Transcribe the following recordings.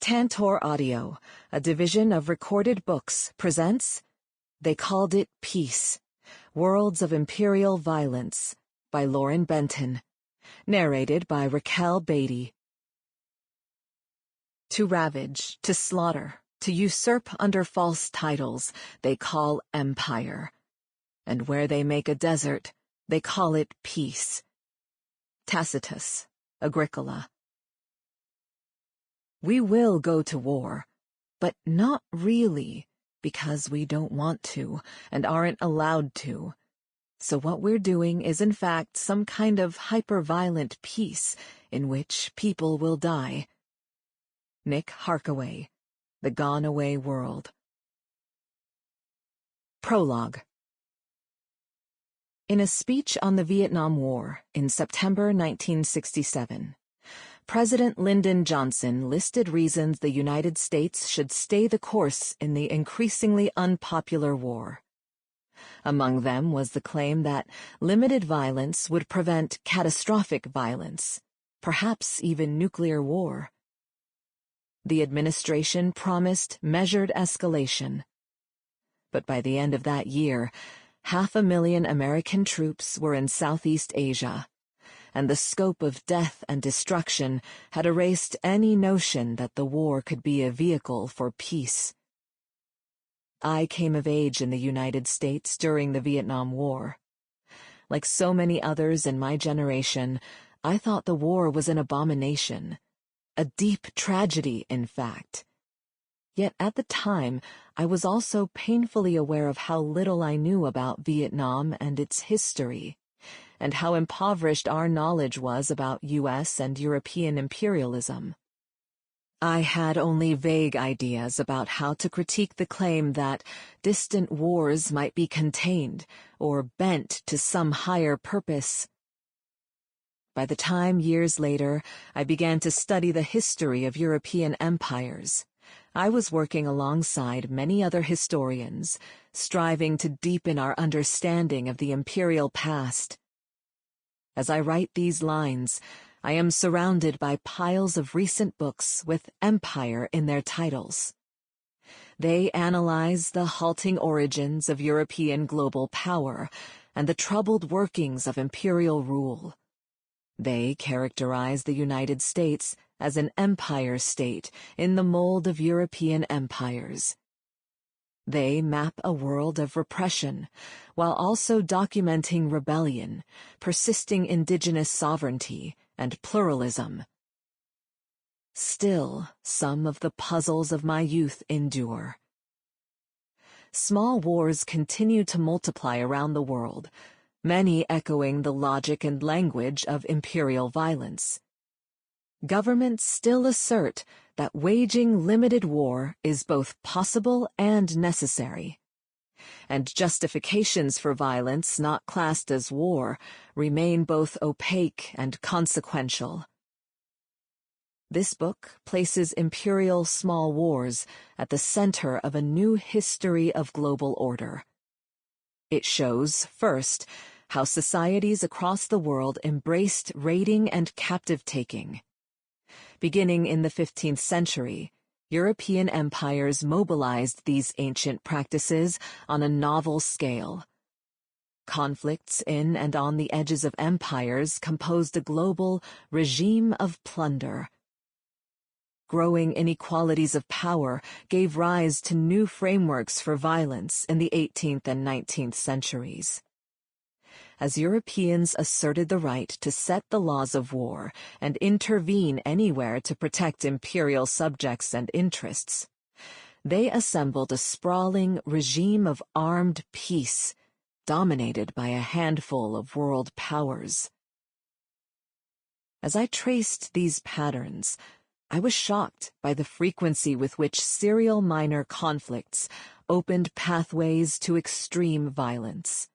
Tantor Audio, a division of Recorded Books, presents They Called It Peace, Worlds of Imperial Violence, by Lauren Benton. Narrated by Raquel Beattie. To ravage, to slaughter, to usurp under false titles, they call empire. And where they make a desert, they call it peace. Tacitus, Agricola. We will go to war, but not really, because we don't want to and aren't allowed to. So what we're doing is in fact some kind of hyper-violent peace in which people will die. Nick Harkaway, The Gone Away World. Prologue. In a speech on the Vietnam War in September 1967, President Lyndon Johnson listed reasons the United States should stay the course in the increasingly unpopular war. Among them was the claim that limited violence would prevent catastrophic violence, perhaps even nuclear war. The administration promised measured escalation. But by the end of that year, 500,000 American troops were in Southeast Asia, and the scope of death and destruction had erased any notion that the war could be a vehicle for peace. I came of age in the United States during the Vietnam War. Like so many others in my generation, I thought the war was an abomination, a deep tragedy, in fact. Yet at the time, I was also painfully aware of how little I knew about Vietnam and its history, and how impoverished our knowledge was about U.S. and European imperialism. I had only vague ideas about how to critique the claim that distant wars might be contained or bent to some higher purpose. By the time, years later, I began to study the history of European empires, I was working alongside many other historians, striving to deepen our understanding of the imperial past. As I write these lines, I am surrounded by piles of recent books with empire in their titles. They analyze the halting origins of European global power and the troubled workings of imperial rule. They characterize the United States as an empire state in the mold of European empires. They map a world of repression, while also documenting rebellion, persisting indigenous sovereignty, and pluralism. Still, some of the puzzles of my youth endure. Small wars continue to multiply around the world, many echoing the logic and language of imperial violence. Governments still assert that waging limited war is both possible and necessary, and justifications for violence not classed as war remain both opaque and consequential. This book places imperial small wars at the center of a new history of global order. It shows, first, how societies across the world embraced raiding and captive-taking. Beginning in the 15th century, European empires mobilized these ancient practices on a novel scale. Conflicts in and on the edges of empires composed a global regime of plunder. Growing inequalities of power gave rise to new frameworks for violence in the 18th and 19th centuries. As Europeans asserted the right to set the laws of war and intervene anywhere to protect imperial subjects and interests, they assembled a sprawling regime of armed peace, dominated by a handful of world powers. As I traced these patterns, I was shocked by the frequency with which serial minor conflicts opened pathways to extreme violence.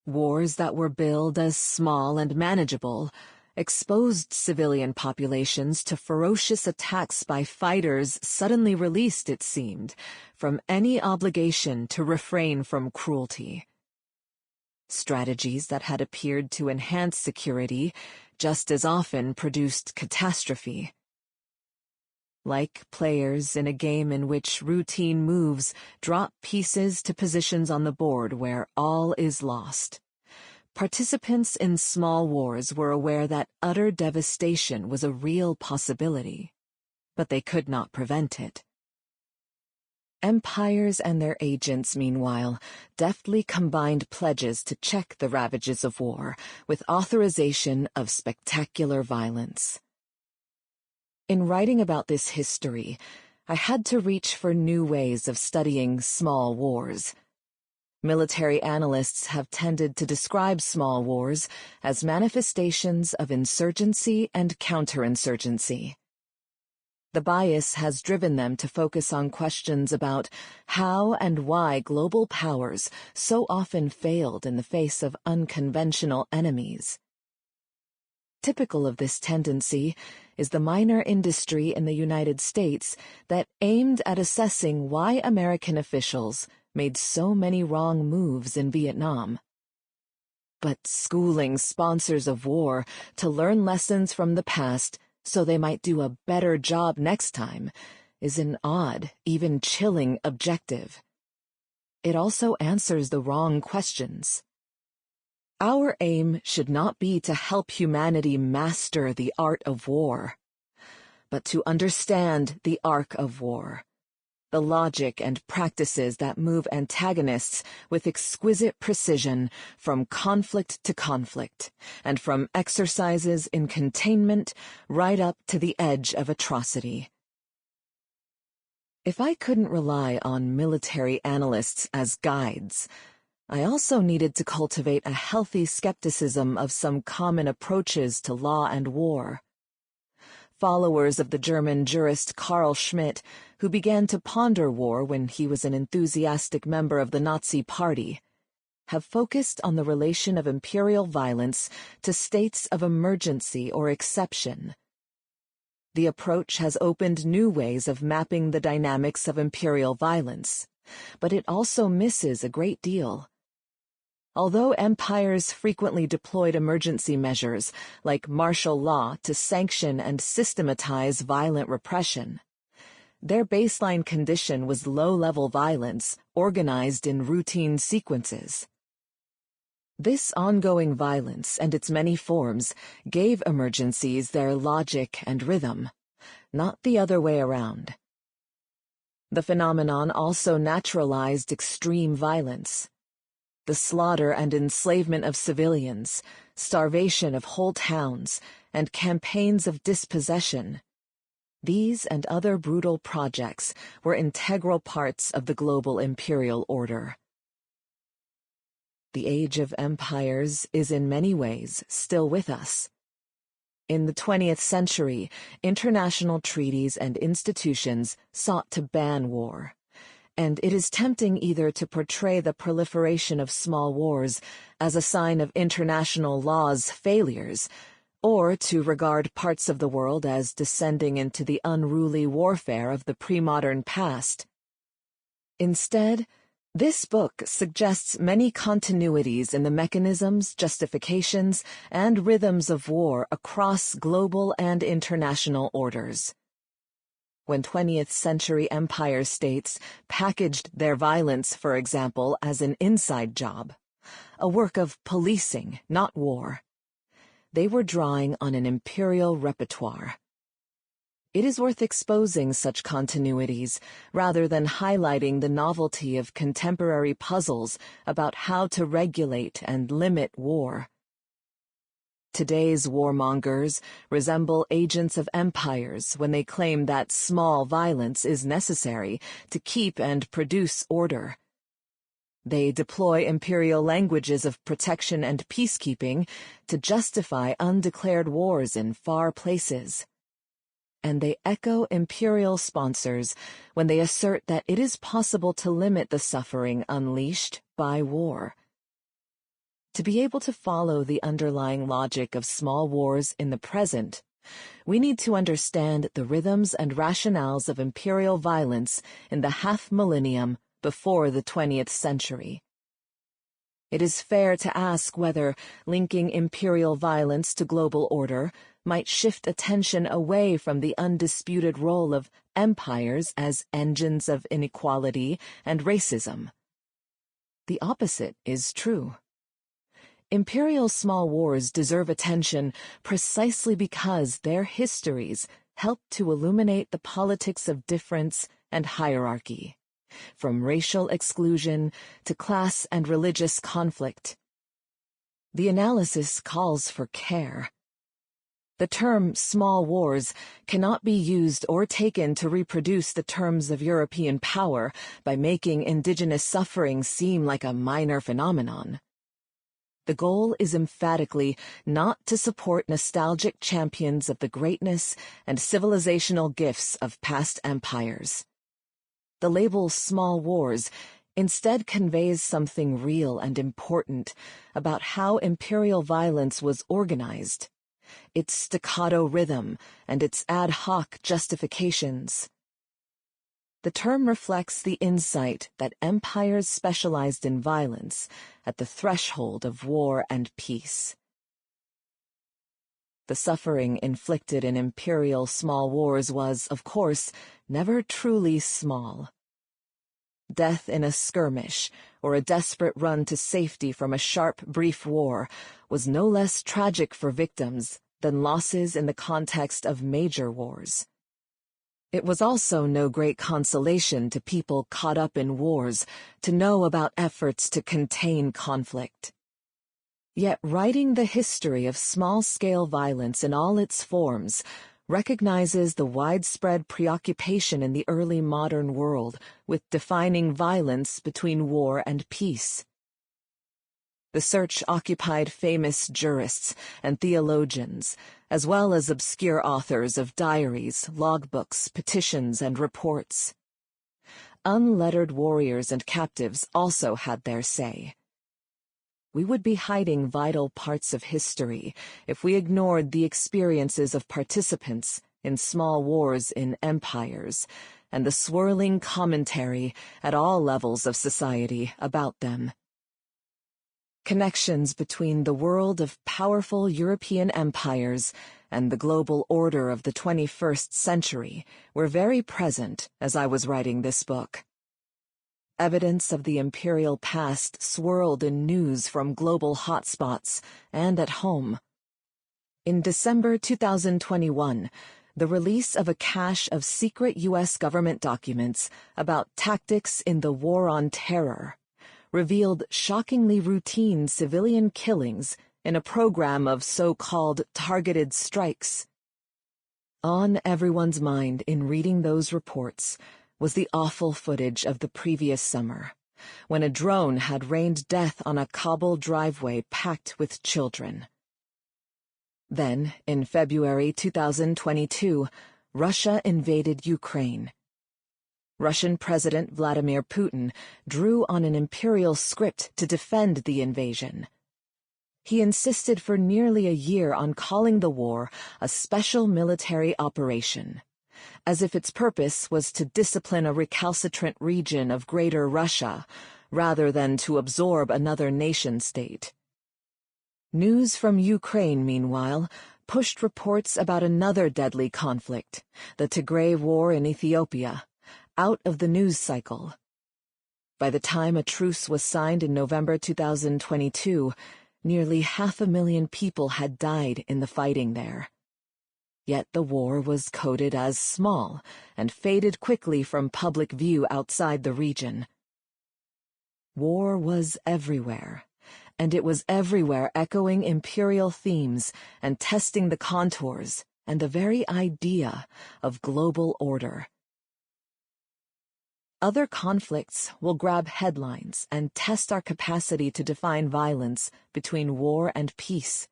Wars that were billed as small and manageable exposed civilian populations to ferocious attacks by fighters suddenly released, it seemed, from any obligation to refrain from cruelty. Strategies that had appeared to enhance security just as often produced catastrophe. like players in a game in which routine moves drop pieces to positions on the board where all is lost. Participants in small wars were aware that utter devastation was a real possibility, but they could not prevent it. Empires and their agents, meanwhile, deftly combined pledges to check the ravages of war with authorization of spectacular violence. In writing about this history, I had to reach for new ways of studying small wars. Military analysts have tended to describe small wars as manifestations of insurgency and counterinsurgency. The bias has driven them to focus on questions about how and why global powers so often failed in the face of unconventional enemies. Typical of this tendency is the minor industry in the United States that aimed at assessing why American officials made so many wrong moves in Vietnam. But schooling sponsors of war to learn lessons from the past so they might do a better job next time is an odd, even chilling objective. It also answers the wrong questions. Our aim should not be to help humanity master the art of war, but to understand the arc of war, the logic and practices that move antagonists with exquisite precision from conflict to conflict, and from exercises in containment right up to the edge of atrocity. If I couldn't rely on military analysts as guides, I also needed to cultivate a healthy skepticism of some common approaches to law and war. Followers of the German jurist Carl Schmitt, who began to ponder war when he was an enthusiastic member of the Nazi Party, have focused on the relation of imperial violence to states of emergency or exception. The approach has opened new ways of mapping the dynamics of imperial violence, but it also misses a great deal. Although empires frequently deployed emergency measures like martial law to sanction and systematize violent repression, their baseline condition was low-level violence organized in routine sequences. This ongoing violence and its many forms gave emergencies their logic and rhythm, not the other way around. The phenomenon also naturalized extreme violence. The slaughter and enslavement of civilians, starvation of whole towns, and campaigns of dispossession. These and other brutal projects were integral parts of the global imperial order. The age of empires is in many ways still with us. In the 20th century, international treaties and institutions sought to ban war. And it is tempting either to portray the proliferation of small wars as a sign of international law's failures, or to regard parts of the world as descending into the unruly warfare of the pre-modern past. Instead, this book suggests many continuities in the mechanisms, justifications, and rhythms of war across global and international orders. When 20th century empire states packaged their violence, for example, as an inside job, a work of policing, not war, they were drawing on an imperial repertoire. It is worth exposing such continuities rather than highlighting the novelty of contemporary puzzles about how to regulate and limit war. Today's warmongers resemble agents of empires when they claim that small violence is necessary to keep and produce order. They deploy imperial languages of protection and peacekeeping to justify undeclared wars in far places. And they echo imperial sponsors when they assert that it is possible to limit the suffering unleashed by war. To be able to follow the underlying logic of small wars in the present, we need to understand the rhythms and rationales of imperial violence in the half-millennium before the 20th century. It is fair to ask whether linking imperial violence to global order, might shift attention away from the undisputed role of empires as engines of inequality and racism. The opposite is true. Imperial small wars deserve attention precisely because their histories help to illuminate the politics of difference and hierarchy, from racial exclusion to class and religious conflict. The analysis calls for care. The term small wars cannot be used or taken to reproduce the terms of European power by making indigenous suffering seem like a minor phenomenon. The goal is emphatically not to support nostalgic champions of the greatness and civilizational gifts of past empires. The label small wars instead conveys something real and important about how imperial violence was organized, its staccato rhythm, and its ad hoc justifications. The term reflects the insight that empires specialized in violence at the threshold of war and peace. The suffering inflicted in imperial small wars was, of course, never truly small. Death in a skirmish, or a desperate run to safety from a sharp, brief war, was no less tragic for victims than losses in the context of major wars. It was also no great consolation to people caught up in wars to know about efforts to contain conflict. Yet writing the history of small-scale violence in all its forms recognizes the widespread preoccupation in the early modern world with defining violence between war and peace. The search occupied famous jurists and theologians, as well as obscure authors of diaries, logbooks, petitions, and reports. Unlettered warriors and captives also had their say. We would be hiding vital parts of history if we ignored the experiences of participants in small wars in empires and the swirling commentary at all levels of society about them. Connections between the world of powerful European empires and the global order of the 21st century were very present as I was writing this book. Evidence of the imperial past swirled in news from global hotspots and at home. In December 2021, the release of a cache of secret U.S. government documents about tactics in the War on Terror revealed shockingly routine civilian killings in a program of so-called targeted strikes. On everyone's mind in reading those reports was the awful footage of the previous summer, when a drone had rained death on a cobble driveway packed with children. Then, in February 2022, Russia invaded Ukraine. Russian President Vladimir Putin drew on an imperial script to defend the invasion. He insisted for nearly a year on calling the war a special military operation, as if its purpose was to discipline a recalcitrant region of Greater Russia, rather than to absorb another nation-state. News from Ukraine, meanwhile, pushed reports about another deadly conflict, the Tigray War in Ethiopia, out of the news cycle. By the time a truce was signed in November 2022, nearly 500,000 people had died in the fighting there. Yet the war was coded as small and faded quickly from public view outside the region. War was everywhere, and it was everywhere echoing imperial themes and testing the contours and the very idea of global order. Other conflicts will grab headlines and test our capacity to define violence between war and peace.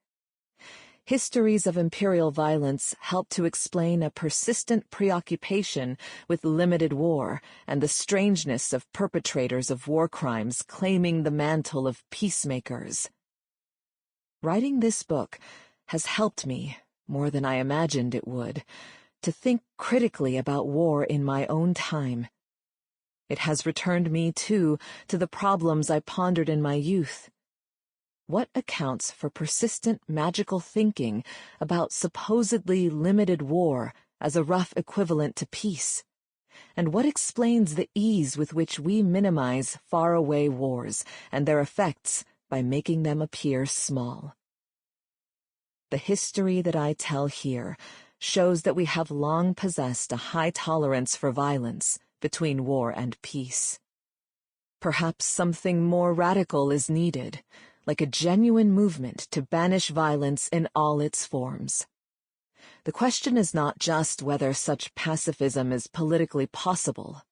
Histories of imperial violence help to explain a persistent preoccupation with limited war and the strangeness of perpetrators of war crimes claiming the mantle of peacemakers. Writing this book has helped me, more than I imagined it would, to think critically about war in my own time. It has returned me, too, to the problems I pondered in my youth. What accounts for persistent magical thinking about supposedly limited war as a rough equivalent to peace? And what explains the ease with which we minimize faraway wars and their effects by making them appear small? The history that I tell here shows that we have long possessed a high tolerance for violence between war and peace. Perhaps something more radical is needed, like a genuine movement to banish violence in all its forms. The question is not just whether such pacifism is politically possible,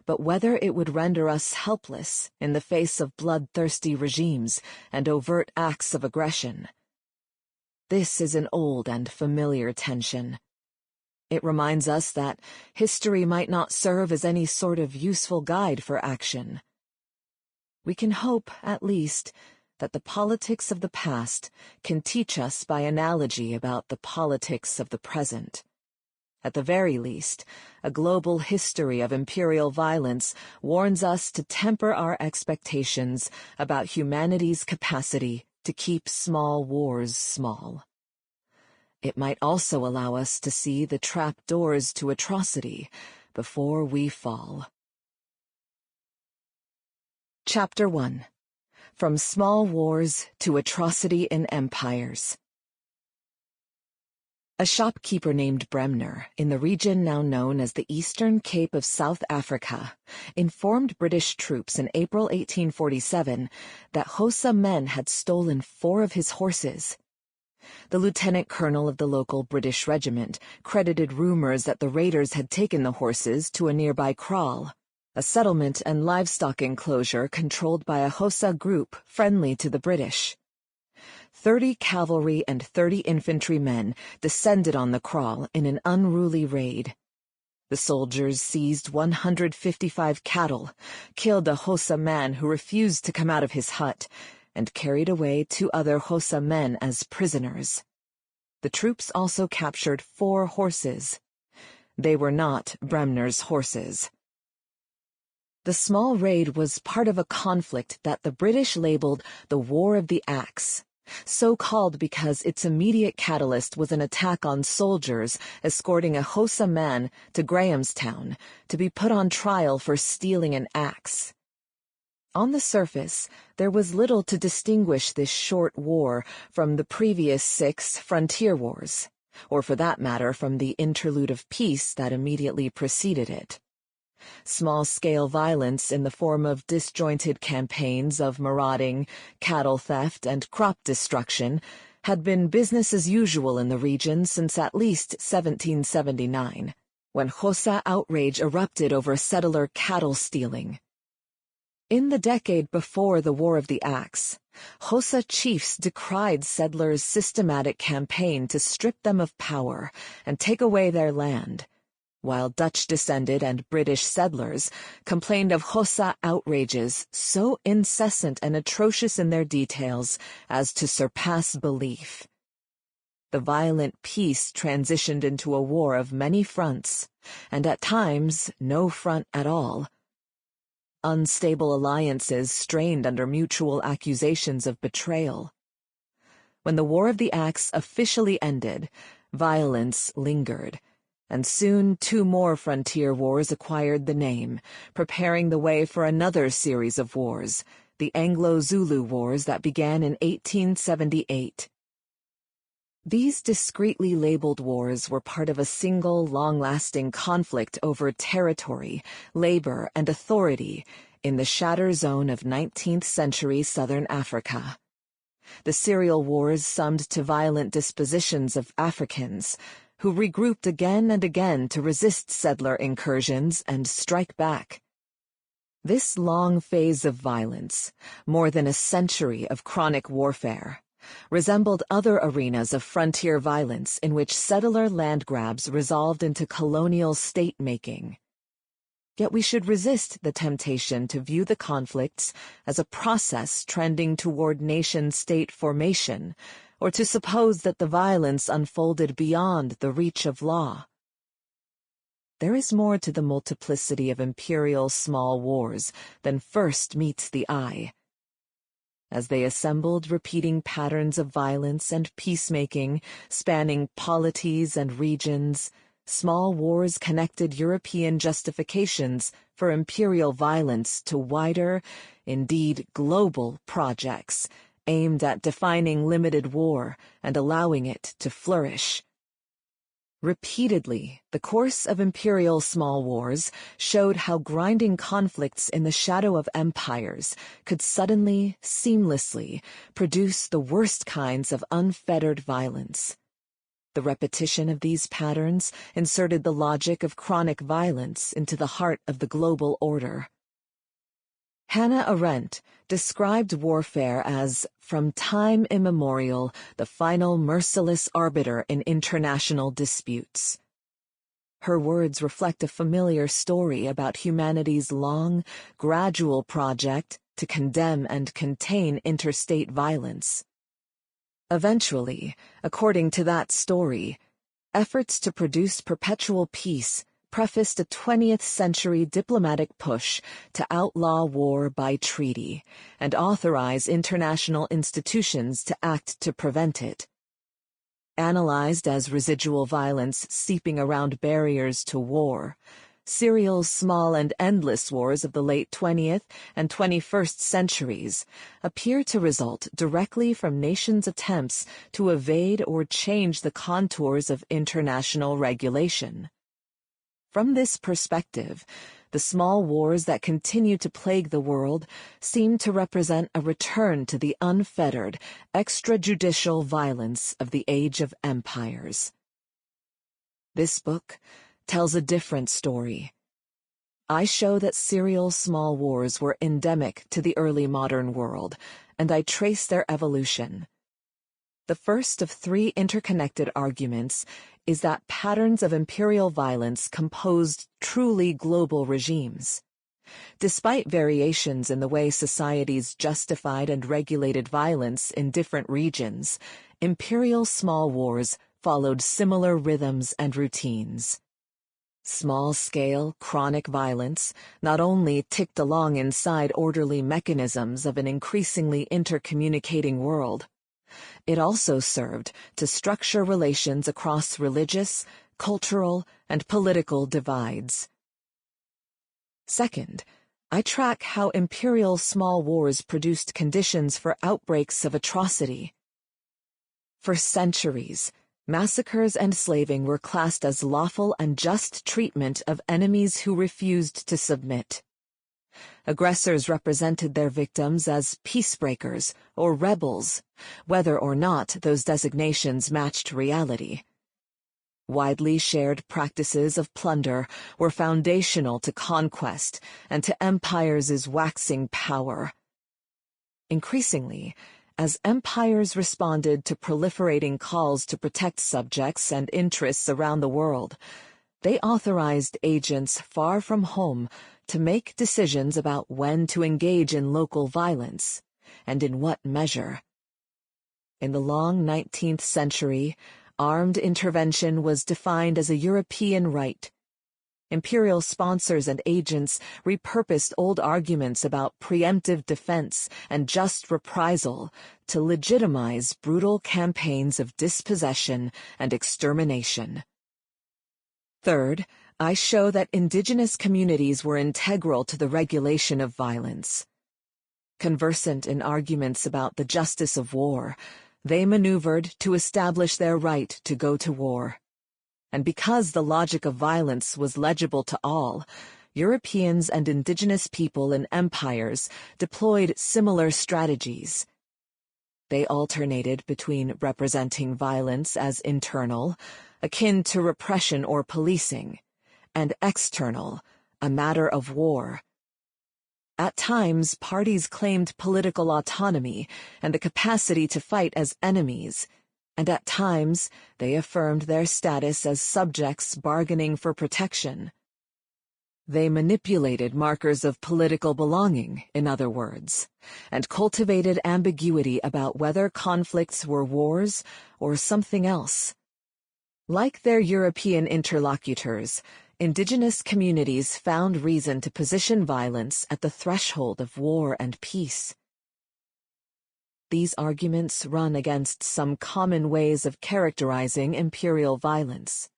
but whether it would render us helpless in the face of bloodthirsty regimes and overt acts of aggression. This is an old and familiar tension. It reminds us that history might not serve as any sort of useful guide for action. We can hope, at least, that the politics of the past can teach us by analogy about the politics of the present. At the very least, a global history of imperial violence warns us to temper our expectations about humanity's capacity to keep small wars small. It might also allow us to see the trap doors to atrocity before we fall. Chapter 1. From Small Wars to Atrocity in Empires. A shopkeeper named Bremner, in the region now known as the Eastern Cape of South Africa, informed British troops in April 1847 that Xhosa men had stolen 4 of his horses. The lieutenant colonel of the local British regiment credited rumors that the raiders had taken the horses to a nearby kraal, a settlement and livestock enclosure controlled by a Xhosa group friendly to the British. 30 cavalry and 30 infantry men descended on the kraal in an unruly raid. The soldiers seized 155 cattle, killed a Xhosa man who refused to come out of his hut, and carried away 2 other Xhosa men as prisoners. The troops also captured 4 horses. They were not Bremner's horses. The small raid was part of a conflict that the British labeled the War of the Axe, so called because its immediate catalyst was an attack on soldiers escorting a Xhosa man to Grahamstown to be put on trial for stealing an axe. On the surface, there was little to distinguish this short war from the previous 6 frontier wars, or for that matter from the interlude of peace that immediately preceded it. Small-scale violence in the form of disjointed campaigns of marauding, cattle theft, and crop destruction had been business as usual in the region since at least 1779, when Xhosa outrage erupted over settler cattle stealing. In the decade before the War of the Axe, Xhosa chiefs decried settlers' systematic campaign to strip them of power and take away their land, while Dutch-descended and British settlers complained of Xhosa outrages so incessant and atrocious in their details as to surpass belief. The violent peace transitioned into a war of many fronts, and at times no front at all. Unstable alliances strained under mutual accusations of betrayal. When the War of the Axe officially ended, violence lingered, and soon 2 more frontier wars acquired the name, preparing the way for another series of wars, the Anglo-Zulu Wars that began in 1878. These discreetly labeled wars were part of a single long-lasting conflict over territory, labor, and authority in the shatter zone of 19th-century southern Africa. The serial wars summed to violent dispositions of Africans, who regrouped again and again to resist settler incursions and strike back. This long phase of violence, more than a century of chronic warfare, resembled other arenas of frontier violence in which settler land grabs resolved into colonial state-making. Yet we should resist the temptation to view the conflicts as a process trending toward nation-state formation, or to suppose that the violence unfolded beyond the reach of law. There is more to the multiplicity of imperial small wars than first meets the eye. as they assembled repeating patterns of violence and peacemaking spanning polities and regions. Small wars connected European justifications for imperial violence to wider, indeed global, projects aimed at defining limited war and allowing it to flourish. Repeatedly, the course of imperial small wars showed how grinding conflicts in the shadow of empires could suddenly, seamlessly, produce the worst kinds of unfettered violence. The repetition of these patterns inserted the logic of chronic violence into the heart of the global order. Hannah Arendt described warfare as, from time immemorial, the final merciless arbiter in international disputes. Her words reflect a familiar story about humanity's long, gradual project to condemn and contain interstate violence. Eventually, according to that story, efforts to produce perpetual peace prefaced a 20th century diplomatic push to outlaw war by treaty and authorize international institutions to act to prevent it. Analyzed as residual violence seeping around barriers to war, Serial's small and endless wars of the late 20th and 21st centuries appear to result directly from nations' attempts to evade or change the contours of international regulation. From this perspective, the small wars that continue to plague the world seem to represent a return to the unfettered, extrajudicial violence of the Age of Empires. This book tells a different story. I show that serial small wars were endemic to the early modern world, and I trace their evolution. The first of three interconnected arguments is that patterns of imperial violence composed truly global regimes. Despite variations in the way societies justified and regulated violence in different regions, imperial small wars followed similar rhythms and routines. Small-scale, chronic violence not only ticked along inside orderly mechanisms of an increasingly intercommunicating world, it also served to structure relations across religious, cultural, and political divides. Second, I track how imperial small wars produced conditions for outbreaks of atrocity. For centuries, massacres and slaving were classed as lawful and just treatment of enemies who refused to submit. Aggressors represented their victims as peacebreakers or rebels, whether or not those designations matched reality. Widely shared practices of plunder were foundational to conquest and to empires' waxing power. Increasingly, as empires responded to proliferating calls to protect subjects and interests around the world, they authorized agents far from home to make decisions about when to engage in local violence, and in what measure. In the long 19th century, armed intervention was defined as a European right. Imperial sponsors and agents repurposed old arguments about preemptive defense and just reprisal to legitimize brutal campaigns of dispossession and extermination. Third, I show that indigenous communities were integral to the regulation of violence. Conversant in arguments about the justice of war, they maneuvered to establish their right to go to war. And because the logic of violence was legible to all, Europeans and indigenous people in empires deployed similar strategies. They alternated between representing violence as internal, akin to repression or policing, and external, a matter of war. At times, parties claimed political autonomy and the capacity to fight as enemies, and at times they affirmed their status as subjects bargaining for protection. They manipulated markers of political belonging, in other words, and cultivated ambiguity about whether conflicts were wars or something else. Like their European interlocutors, indigenous communities found reason to position violence at the threshold of war and peace. these arguments run against some common ways of characterizing imperial violence.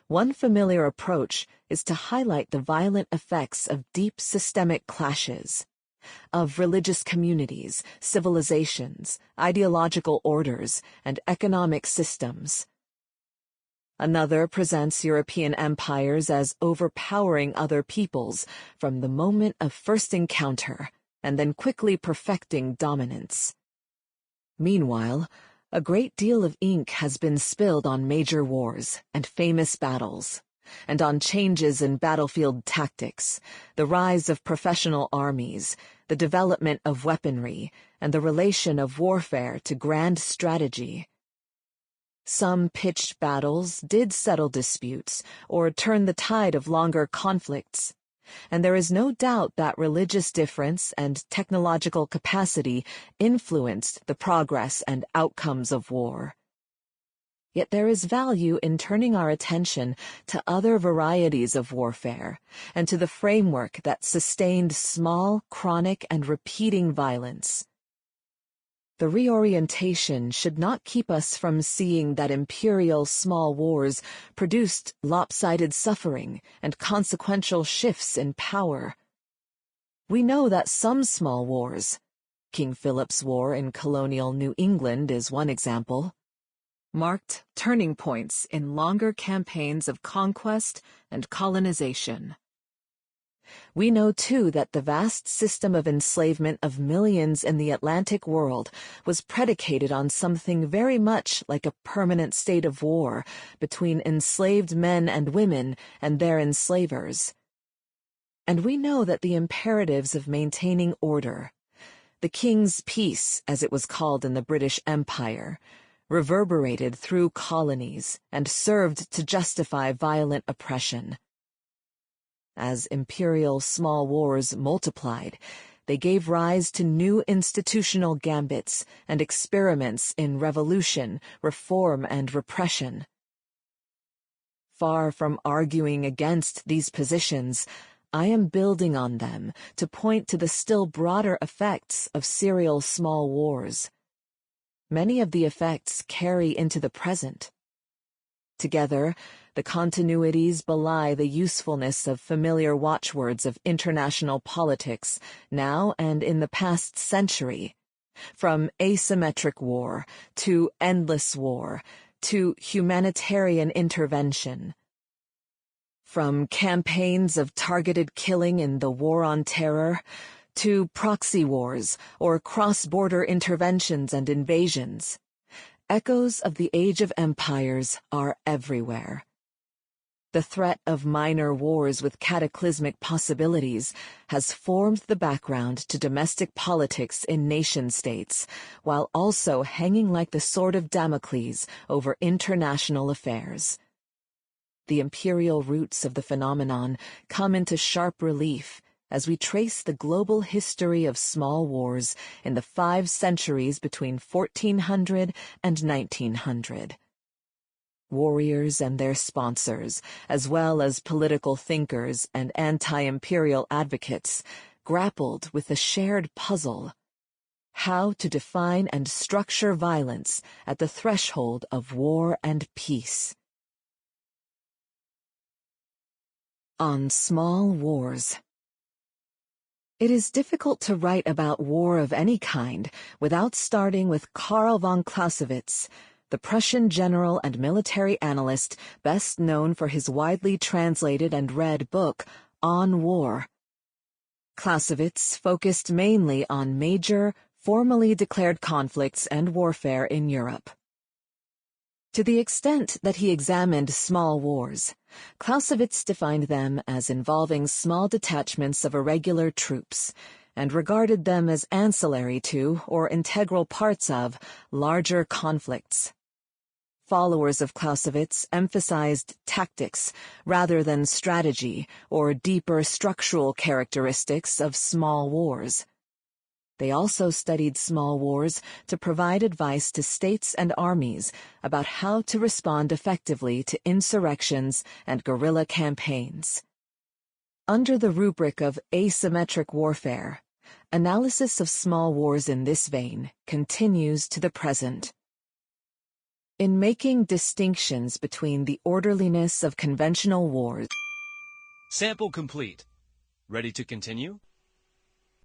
One familiar approach is to highlight the violent effects of deep systemic clashes, of religious communities, civilizations, ideological orders, and economic systems. Another presents European empires as overpowering other peoples from the moment of first encounter, and then quickly perfecting dominance. Meanwhile, a great deal of ink has been spilled on major wars and famous battles, and on changes in battlefield tactics, the rise of professional armies, the development of weaponry, and the relation of warfare to grand strategy. Some pitched battles did settle disputes or turn the tide of longer conflicts, and there is no doubt that religious difference and technological capacity influenced the progress and outcomes of war. Yet there is value in turning our attention to other varieties of warfare and to the framework that sustained small, chronic, and repeating violence. The reorientation should not keep us from seeing that imperial small wars produced lopsided suffering and consequential shifts in power. We know that some small wars, King Philip's War in colonial New England is one example, marked turning points in longer campaigns of conquest and colonization. We know, too, that the vast system of enslavement of millions in the Atlantic world was predicated on something very much like a permanent state of war between enslaved men and women and their enslavers. And we know that the imperatives of maintaining order, the King's Peace, as it was called in the British Empire, reverberated through colonies and served to justify violent oppression. As imperial small wars multiplied, they gave rise to new institutional gambits and experiments in revolution, reform, and repression. Far from arguing against these positions, I am building on them to point to the still broader effects of serial small wars. Many of the effects carry into the present. Together, the continuities belie the usefulness of familiar watchwords of international politics now and in the past century, from asymmetric war to endless war to humanitarian intervention, from campaigns of targeted killing in the War on Terror to proxy wars or cross-border interventions and invasions. Echoes of the Age of Empires are everywhere. The threat of minor wars with cataclysmic possibilities has formed the background to domestic politics in nation-states, while also hanging like the sword of Damocles over international affairs. The imperial roots of the phenomenon come into sharp relief as we trace the global history of small wars in the 5 centuries between 1400 and 1900. Warriors and their sponsors, as well as political thinkers and anti-imperial advocates, grappled with the shared puzzle: how to define and structure violence at the threshold of war and peace. On small wars. It is difficult to write about war of any kind without starting with Karl von Clausewitz, the Prussian general and military analyst best known for his widely translated and read book, On War. Clausewitz focused mainly on major, formally declared conflicts and warfare in Europe. To the extent that he examined small wars, Clausewitz defined them as involving small detachments of irregular troops, and regarded them as ancillary to, or integral parts of, larger conflicts. Followers of Clausewitz emphasized tactics rather than strategy or deeper structural characteristics of small wars. They also studied small wars to provide advice to states and armies about how to respond effectively to insurrections and guerrilla campaigns. Under the rubric of asymmetric warfare, Analysis of small wars in this vein continues to the present. In making distinctions between the orderliness of conventional wars. Sample complete. Ready to continue?